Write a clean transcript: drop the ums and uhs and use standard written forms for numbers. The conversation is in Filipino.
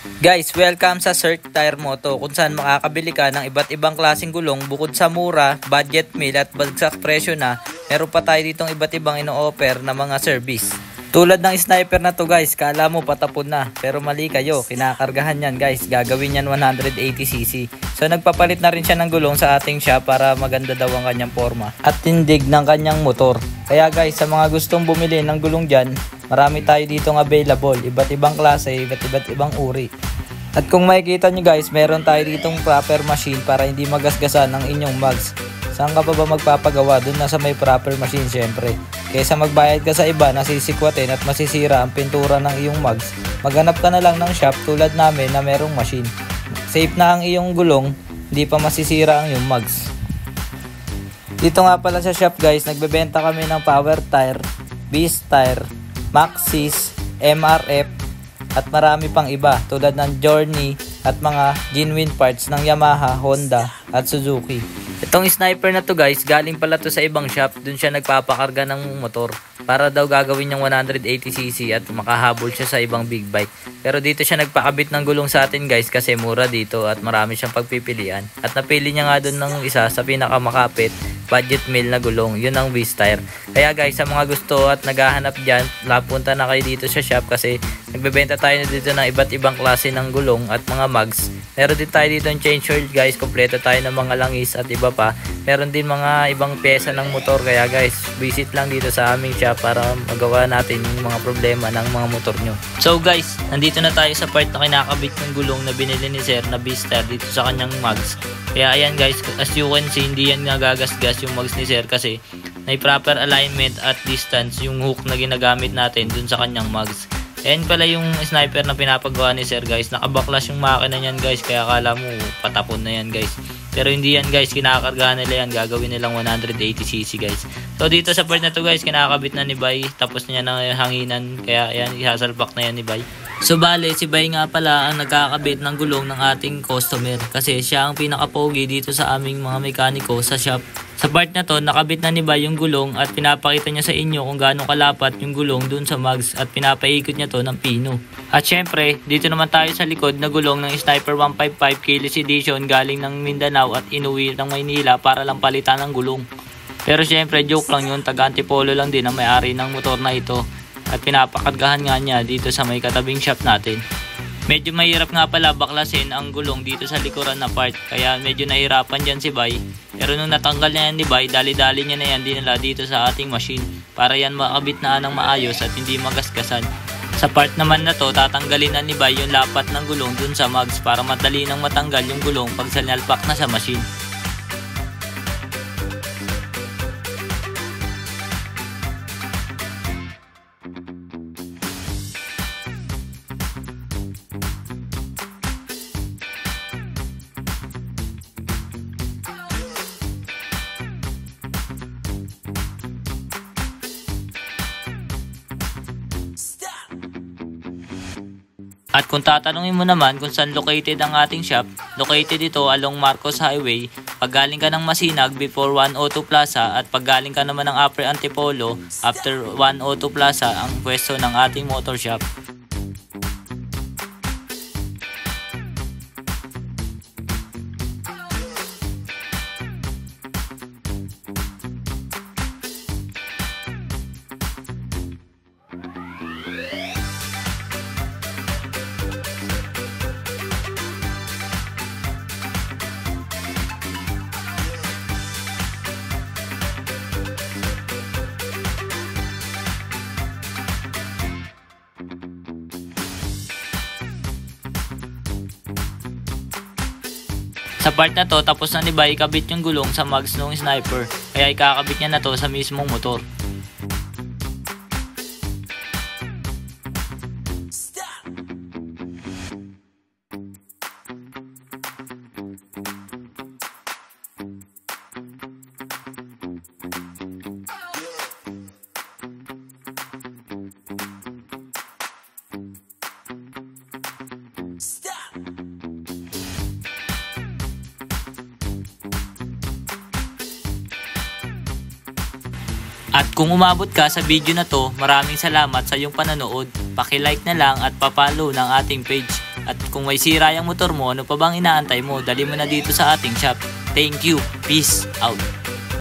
Guys, welcome sa Cirque Tire Moto kung saan makakabili ka ng iba't ibang klaseng gulong bukod sa mura, budget meal at bagsak presyo na. Meron pa tayo ditong iba't ibang ino-offer na mga service. Tulad ng sniper na to guys, kala mo patapon na pero mali kayo, kinakargahan yan guys, gagawin yan 180cc. So nagpapalit na rin siya ng gulong sa ating shop para maganda daw ang kanyang forma at tindig ng kanyang motor. Kaya guys, sa mga gustong bumili ng gulong dyan, marami tayo ditong available, iba't ibang klase, iba't ibang uri. At kung makikita nyo guys, meron tayo ditong proper machine para hindi magasgasan ang inyong mugs. Saan ka pa ba magpapagawa? Doon na sa may proper machine syempre. Kaysa magbayad ka sa iba, nasisikwatin at masisira ang pintura ng iyong mugs, maghanap ka na lang ng shop tulad namin na merong machine. Safe na ang iyong gulong, hindi pa masisira ang iyong mugs. Dito nga pala sa shop guys, nagbebenta kami ng power tire, beast tire, Maxxis, MRF, at marami pang iba tulad ng Journey at mga genuine parts ng Yamaha, Honda at Suzuki. Itong sniper na to guys, galing pala to sa ibang shop, dun siya nagpapakarga ng motor para daw gagawin niyang 180cc at makahabol siya sa ibang big bike. Pero dito siya nagpakabit ng gulong sa atin guys kasi mura dito at marami siyang pagpipilian. At napili niya nga dun ng isa sa pinakamakapit, budget meal na gulong, yun ang Beast Tire. Kaya guys, sa mga gusto at naghahanap dyan, punta na kayo dito sa shop kasi nagbebenta tayo na dito ng iba't ibang klase ng gulong at mga mugs. Meron din tayo dito ng change oil guys, kompleto tayo ng mga langis at iba pa. Meron din mga ibang pyesa ng motor, kaya guys, visit lang dito sa aming shop para magawa natin yung mga problema ng mga motor nyo. So guys, nandito na tayo sa part na kinakabit ng gulong na binili ni Sir na Beast Tire dito sa kanyang mugs. Kaya ayan guys, as you can see, hindi yan nagagasgas yung mugs ni Sir kasi may proper alignment at distance yung hook na ginagamit natin dun sa kanyang mugs. Ayan pala yung sniper na pinapagawa ni Sir guys, nakabaklas yung makina niyan guys, kaya akala mo patapon na yan guys. Pero hindi yan guys, kinakargahan nila yan, gagawin nilang 180cc guys. So dito sa part na to guys, kinakabit na ni Bay, tapos niya na hanginan, kaya ayan, isasalpak na yan ni Bay. So bale, si Bay nga pala ang nagkakabit ng gulong ng ating customer kasi siya ang pinakapogi dito sa aming mga mekaniko sa shop. Sa part na to, nakabit na ni Bay yung gulong at pinapakita niya sa inyo kung gaano kalapat yung gulong dun sa mugs at pinapaikot niya to ng pino. At syempre, dito naman tayo sa likod na gulong ng Sniper 155 Keyless Edition galing ng Mindanao at inuwi ng Maynila para lang palitan ng gulong. Pero syempre, joke lang yun, taga-Antipolo lang din ang may-ari ng motor na ito at pinapakargahan nga niya dito sa may katabing shop natin. Medyo mahirap nga pala baklasin ang gulong dito sa likuran na part, kaya medyo nahirapan dyan si Bay. Pero nung natanggal na yan ni Bay, dali-dali niya na yan dinala dito sa ating machine para yan makabit na ng maayos at hindi magasgasan. Sa part naman na to, tatanggalin na ni Bay yung lapat ng gulong dun sa mugs para madali nang matanggal yung gulong pag sinalpak na sa machine. At kung tatanungin mo naman kung saan located ang ating shop, located ito along Marcos Highway. Pag galing ka ng Masinag before 102 Plaza at pag galing ka naman ng Upper Antipolo after 102 Plaza ang pwesto ng ating motor shop. Sa part na to, tapos na ni Bay ikabit yung gulong sa mugs ng sniper, kaya ikakabit niya na to sa mismong motor. At kung umabot ka sa video na to, maraming salamat sa iyong pananood. Paki-like na lang at pa-follow ng ating page. At kung may sira yung motor mo, ano pa bang inaantay mo? Dali mo na dito sa ating shop. Thank you. Peace out.